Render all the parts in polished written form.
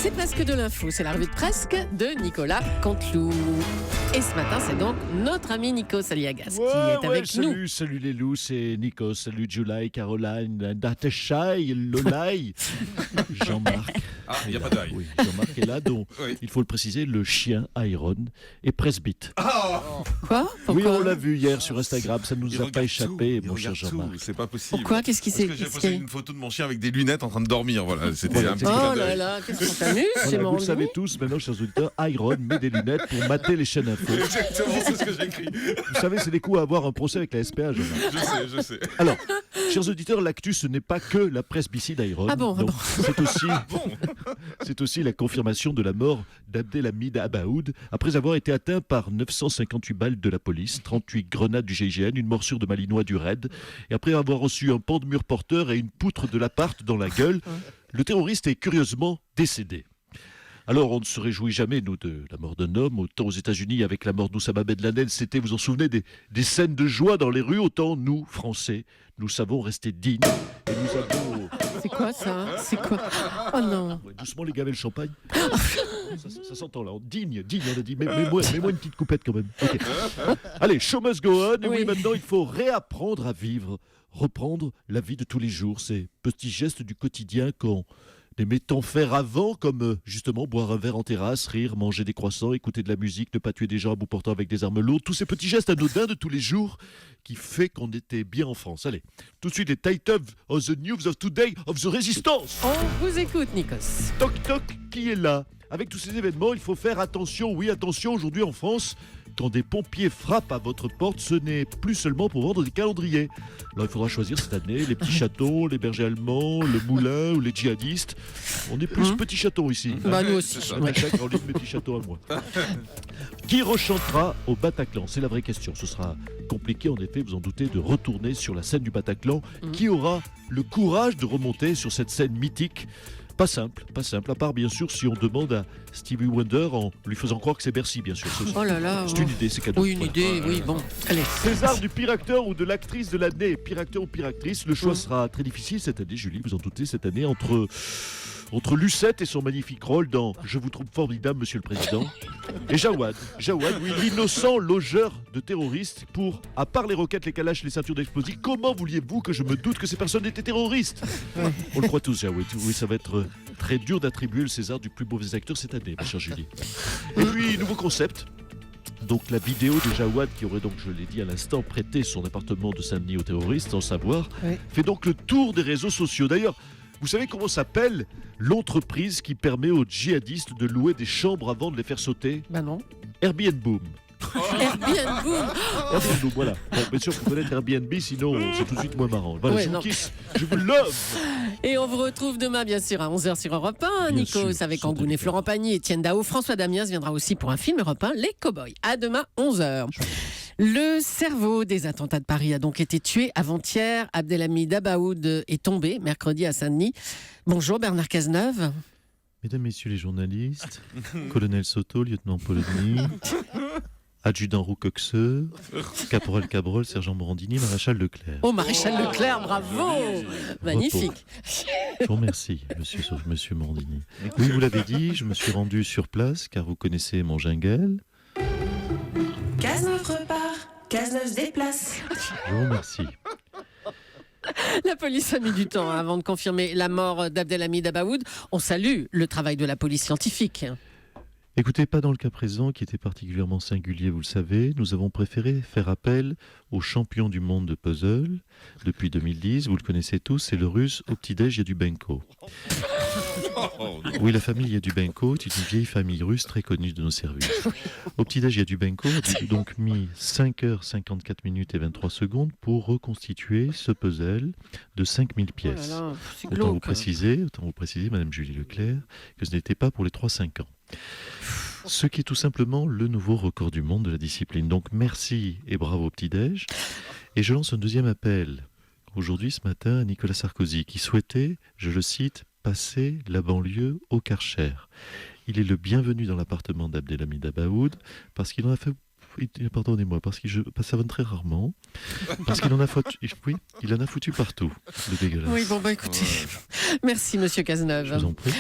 C'est presque de l'info, c'est la revue de presque de Nicolas Canteloup. Et ce matin, c'est donc notre ami Nikos Aliagas qui est avec nous. Salut les loups, c'est Nikos. Salut July, Caroline, Natashai, Lolai, Jean-Marc. Ah, il n'y a pas d'ail. Oui, Jean-Marc est là, donc Oui. il faut le préciser, le chien Iron est presbyte. Quoi? Pourquoi? Oui, on l'a vu hier sur Instagram, ça ne nous Il a pas regarde échappé, tout, mon il cher regarde Jean-Marc. tout, c'est pas possible. Pourquoi? Qu'est-ce qui Parce s'est... que j'ai posté une photo de mon chien avec des lunettes en train de dormir. Voilà, c'était Voilà, un petit c'est- clin Oh là d'œil. là, qu'est-ce qu'on s'amuse, c'est Voilà, vous mon le savez tous, maintenant, chers auditeurs, Iron met des lunettes pour mater les chaînes info. Exactement, c'est ce que j'ai écrit. Vous savez, c'est des coups à avoir un procès avec la SPA, Jean-Marc. Je sais. Alors, chers auditeurs, l'actu, ce n'est pas que la presbytie d'Iron. Ah bon, ah Non, bon. c'est aussi la confirmation de la mort d'Abdelhamid Abaoud, après avoir été atteint par 958 balles de la police, 38 grenades du GIGN, une morsure de malinois du RAID, et après avoir reçu un pan de mur porteur et une poutre de l'appart dans la gueule, le terroriste est curieusement décédé. Alors, on ne se réjouit jamais, nous, de la mort d'un homme. Autant aux États-Unis, avec la mort d'Oussama Ben Laden, c'était, vous en souvenez, des scènes de joie dans les rues. Autant nous, Français, nous savons rester dignes. Et nous avons... C'est quoi ça? C'est quoi? Oh non. Ouais, doucement, les gars, avec le champagne. Ça s'entend là. Digne, on a dit. Mets-moi une petite coupette quand même. Ok. Allez, show must go on. Et oui, Oui. maintenant, il faut réapprendre à vivre, reprendre la vie de tous les jours. Ces petits gestes du quotidien qu'on aimait tant faire avant, comme justement boire un verre en terrasse, rire, manger des croissants, écouter de la musique, ne pas tuer des gens en bout portant avec des armes lourdes. Tous ces petits gestes anodins de tous les jours qui fait qu'on était bien en France. Allez, tout de suite les titles of the news of today of the resistance. On vous écoute, Nikos. Toc toc, qui est là? Avec tous ces événements, il faut faire attention. Oui, attention, aujourd'hui en France, quand des pompiers frappent à votre porte, ce n'est plus seulement pour vendre des calendriers. Alors il faudra choisir cette année les petits chatons, les bergers allemands, le moulin ou les djihadistes. On est plus petits chatons ici. Bah nous aussi. C'est ça. Ouais. Chaque en ligne, mes petits châteaux à moi. Qui rechantera au Bataclan? C'est la vraie question. Ce sera compliqué, en effet, vous en doutez, de retourner sur la scène du Bataclan. Qui aura le courage de remonter sur cette scène mythique? Pas simple, à part bien sûr si on demande à Stevie Wonder en lui faisant croire que c'est Bercy, bien sûr. Oh là là. C'est une idée, c'est cadeau. Oui, une Voilà. idée, oui, bon. Allez. César du pire acteur ou de l'actrice de l'année. Pire acteur ou pire actrice, le choix sera très difficile cette année, Julie, vous en doutez, cette année, entre Lucette et son magnifique rôle dans Je vous trouve formidable, Monsieur le Président, et Jawad, oui, l'innocent logeur de terroristes pour, à part les roquettes, les calaches, les ceintures d'explosifs, comment vouliez-vous que je me doute que ces personnes étaient terroristes? On le croit tous, Jawad. Oui, ça va être très dur d'attribuer le César du plus mauvais acteur cette année, ma chère Julie. Et puis, nouveau concept. Donc la vidéo de Jawad, qui aurait donc, je l'ai dit à l'instant, prêté son appartement de Saint-Denis aux terroristes, sans savoir, Oui. fait donc le tour des réseaux sociaux. D'ailleurs, vous savez comment s'appelle l'entreprise qui permet aux djihadistes de louer des chambres avant de les faire sauter? Bah non. Airbnb. Airbnb. Airbnb, voilà. Bon, bien sûr, faut connaître Airbnb, sinon c'est tout de suite moins marrant. Voilà, Ouais, je vous non. kiss, je vous love. Et on vous retrouve demain, bien sûr, à 11h sur Europe 1. Bien Nikos sûr, avec sans Angoune et doute. Florent Pagny, Étienne Dao. François Damiens viendra aussi pour un film Europe 1, Les Cowboys. À demain, 11h. Le cerveau des attentats de Paris a donc été tué avant-hier. Abdelhamid Abaoud est tombé mercredi à Saint-Denis. Bonjour Bernard Cazeneuve. Mesdames, messieurs les journalistes, colonel Soto, lieutenant Polony, adjudant Roucoxeux, caporal Cabrol, sergent Morandini, maréchal Leclerc. Oh, Maréchal Leclerc, bravo. Magnifique. Je vous remercie, monsieur Morandini. Oui, vous l'avez dit, je me suis rendu sur place, car vous connaissez mon jungle. Cazeneuve repart, Cazeneuve se déplace. Je vous remercie. La police a mis du temps avant de confirmer la mort d'Abdelhamid Abaoud. On salue le travail de la police scientifique. Écoutez, pas dans le cas présent, qui était particulièrement singulier, vous le savez. Nous avons préféré faire appel au champion du monde de puzzle depuis 2010. Vous le connaissez tous, c'est le russe au petit-déj Yadubenko. Oui, la famille Yadubenko est une vieille famille russe très connue de nos services. Au petit-déj Yadubenko a donc mis 5h54 minutes et 23 secondes pour reconstituer ce puzzle de 5000 pièces. Oh là là, c'est Autant vous glauque. préciser, Madame Julie Leclerc, que ce n'était pas pour les 3-5 ans. Ce qui est tout simplement le nouveau record du monde de la discipline. Donc merci et bravo au petit-déj. Et je lance un deuxième appel, aujourd'hui ce matin, à Nicolas Sarkozy, qui souhaitait, je le cite, passer la banlieue au Karcher. Il est le bienvenu dans l'appartement d'Abdelhamid Abaoud, parce qu'il en a fait... Pardonnez-moi, parce que je savonne très rarement, parce qu'il en a foutu, oui, il en a foutu partout, le dégueulasse. Oui, bon, bah écoutez, merci Monsieur Cazeneuve. Je vous en prie.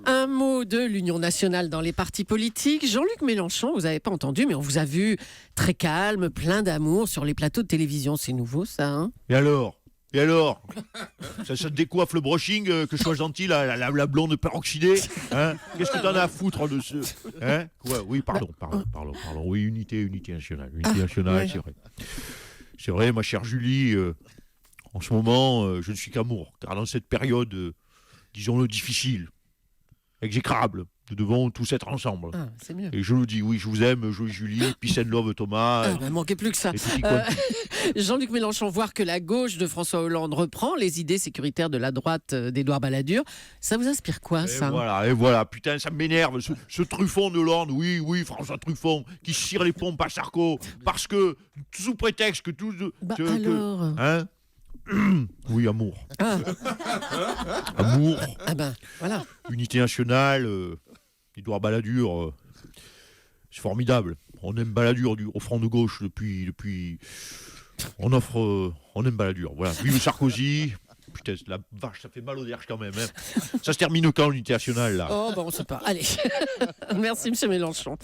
Un mot de l'Union nationale dans les partis politiques. Jean-Luc Mélenchon, vous n'avez pas entendu, mais on vous a vu très calme, plein d'amour sur les plateaux de télévision. C'est nouveau, ça, hein? Et alors ça te décoiffe le brushing, que je sois gentil, la blonde peroxydée, hein? Qu'est-ce que t'en as à foutre de ce... Hein? Ouais, oui, pardon. Oui, unité nationale. Ouais. C'est vrai. C'est vrai, ma chère Julie, en ce moment, je ne suis qu'amour. Car dans cette période, disons-le, difficile, exécrable, nous devons tous être ensemble. Ah, c'est mieux. Et je le dis, oui, je vous aime, Jolie Julie, peace and love Thomas. Manquait plus que ça. Et tutti quanti. Jean-Luc Mélenchon, voir que la gauche de François Hollande reprend les idées sécuritaires de la droite d'Édouard Balladur, ça vous inspire quoi, ça? Et voilà, putain, ça m'énerve, ce Truffaut de Hollande, oui, François Truffaut, qui cire les pompes à Sarko, parce que, sous prétexte que tout... Alors Hein? Oui, amour. Ah. Amour, Voilà. unité nationale, Édouard Balladur, c'est formidable. On aime Balladur au front de gauche depuis... On aime Balladur, voilà. Vive Sarkozy. Putain, la vache, ça fait mal au derche quand même. Hein. Ça se termine quand, l'unité nationale, là? Oh, on sait pas. Allez. Merci, M. Mélenchon.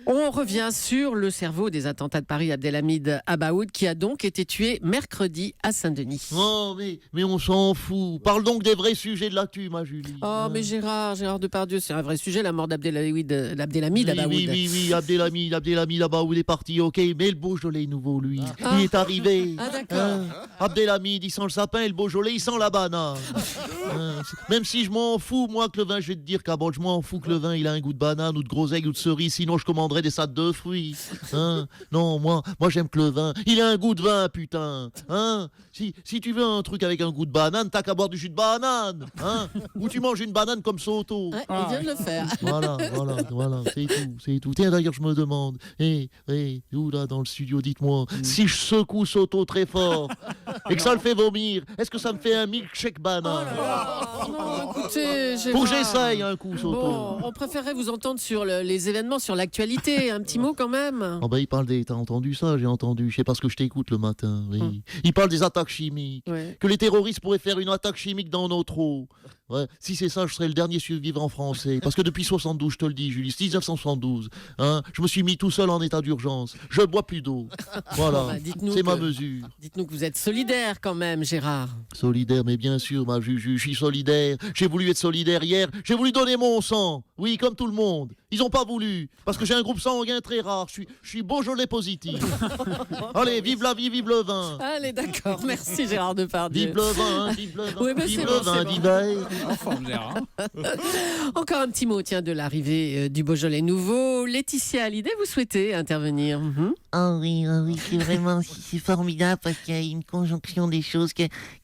On revient sur le cerveau des attentats de Paris, Abdelhamid Abaoud, qui a donc été tué mercredi à Saint-Denis. Oh, mais on s'en fout. Parle donc des vrais sujets de l'actu, ma Julie. Oh, mais Gérard Depardieu, c'est un vrai sujet, la mort d'Abdelhamid Abaoud. Oui, Abdelhamid Abaoud est parti, ok, mais le Beaujolais nouveau, lui, il est arrivé. Ah, d'accord. Abdelhamid, il sent le sapin et le Beaujolais, il sent la banane. Même si je m'en fous, moi, que le vin, je vais te dire, Cabot, je m'en fous que le vin, il a un goût de banane ou de groseille ou de cerise, sinon je commanderais des salades de fruits. Non, moi j'aime que le vin, il a un goût de vin, putain. Si tu veux un truc avec un goût de banane, t'as qu'à boire du jus de banane. Ou tu manges une banane comme Soto. Ouais, il vient de le faire. Voilà, c'est tout. Tiens, d'ailleurs, je me demande, vous là dans le studio, dites-moi, si je secoue Soto très fort et que ça le fait vomir, est-ce que ça me fait un milkshake banane? Non, écoutez, Gérard. Faut que j'essaye un coup, Soto. Bon, on préférerait vous entendre sur les événements, sur l'actualité. Un petit mot quand même. Oh il parle des... T'as entendu ça? J'ai entendu. Je sais pas ce que je t'écoute le matin. Oui. Il parle des attaques chimiques. Ouais. Que les terroristes pourraient faire une attaque chimique dans notre eau. Ouais. Si c'est ça, je serais le dernier survivant français. Parce que depuis 72, je te le dis, Julie, 1972, je me suis mis tout seul en état d'urgence. Je ne bois plus d'eau. Voilà. C'est ma mesure. Dites-nous que vous êtes solidaire quand même, Gérard. Solidaire, mais bien sûr, ma Juju, je suis solidaire. J'ai voulu être solidaire hier. J'ai voulu donner mon sang. Oui, comme tout le monde. Ils n'ont pas voulu. Parce que j'ai un groupe sanguin très rare. Je suis Beaujolais positif. Allez, vive la vie, vive le vin. Allez, d'accord. Merci, Gérard Depardieu. Vive le vin, vive le vin. Oui, mais vive c'est le bon, vin c'est bon. d'hiver. En forme, Gérard. Encore un petit mot, tiens, de l'arrivée du Beaujolais nouveau. Laetitia Hallyday, vous souhaitez intervenir? Ah oui, c'est formidable parce qu'il y a une conjonction des choses.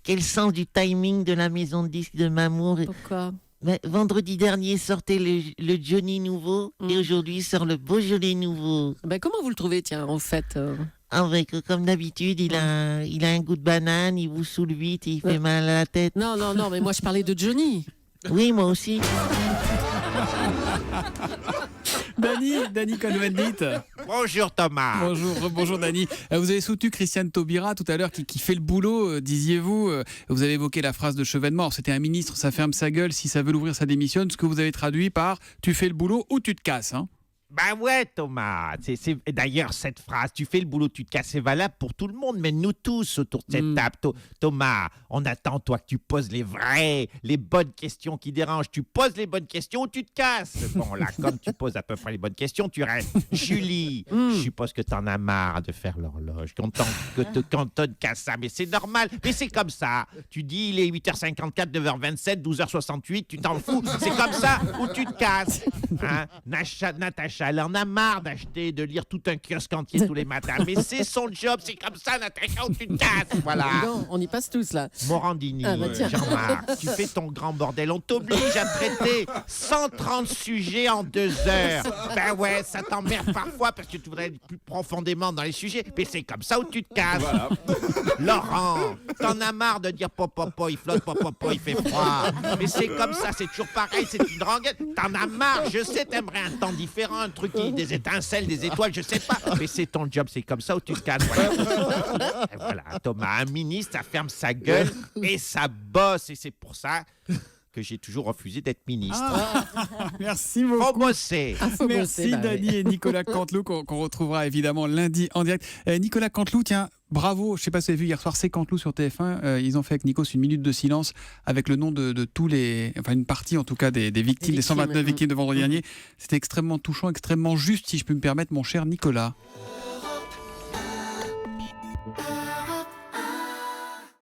Quel sens du timing de la maison de disques de Mamour. Pourquoi? Vendredi dernier sortait le Johnny nouveau et aujourd'hui sort le Beaujolais nouveau. Comment vous le trouvez, tiens, en fait Comme d'habitude, il a un goût de banane, il vous saoule vite et il fait mal à la tête. Non, mais moi je parlais de Johnny. Oui, moi aussi. Dany Cohn-Bendit. Bonjour Thomas. Bonjour Dany. Vous avez soutenu Christiane Taubira tout à l'heure qui fait le boulot, disiez-vous. Vous avez évoqué la phrase de Chevènement. C'était un ministre, ça ferme sa gueule. Si ça veut l'ouvrir, ça démissionne. Ce que vous avez traduit par « tu fais le boulot ou tu te casses ». Ben ouais Thomas, d'ailleurs cette phrase, tu fais le boulot, tu te casses, c'est valable pour tout le monde, mais nous tous autour de cette table. Thomas, on attend toi que tu poses les bonnes questions qui dérangent. Tu poses les bonnes questions ou tu te casses. Bon là, comme tu poses à peu près les bonnes questions, tu restes. Julie, je suppose que t'en as marre de faire l'horloge, qu'on cantonne qu'à ça, mais c'est normal, mais c'est comme ça. Tu dis il est 8h54, 9h27, 12h68, tu t'en fous, c'est comme ça ou tu te casses. Natacha, elle en a marre d'acheter, de lire tout un kiosque entier tous les matins. Mais c'est son job, c'est comme ça, Natacha, où tu te casses, voilà. Non, on y passe tous, là. Morandini, Jean-Marc, tu fais ton grand bordel. On t'oblige à traiter 130 sujets en 2 heures. Ben ouais, ça t'emmerde parfois parce que tu voudrais aller plus profondément dans les sujets. Mais c'est comme ça où tu te casses. Voilà. Laurent, t'en as marre de dire popopo, il flotte, popopo, il fait froid. Mais c'est comme ça, c'est toujours pareil, c'est une rengaine. T'en as marre, je sais, t'aimerais un temps différent, un truc qui des étincelles, des étoiles, je sais pas. Mais c'est ton job, c'est comme ça où tu te calmes. Voilà. Et voilà, Thomas, un ministre, ça ferme sa gueule et ça bosse. Et c'est pour ça que que j'ai toujours refusé d'être ministre. Merci Faut beaucoup. bosser. Ah, faut Merci bosser, bah Dany oui. et Nicolas Canteloup qu'on retrouvera évidemment lundi en direct. Nicolas Canteloup, tiens, bravo. Je ne sais pas si vous avez vu hier soir, c'est Canteloup sur TF1. Ils ont fait avec Nikos une minute de silence avec le nom de tous les, enfin une partie en tout cas des victimes, des 129 victimes de vendredi dernier. C'était extrêmement touchant, extrêmement juste, si je peux me permettre, mon cher Nicolas.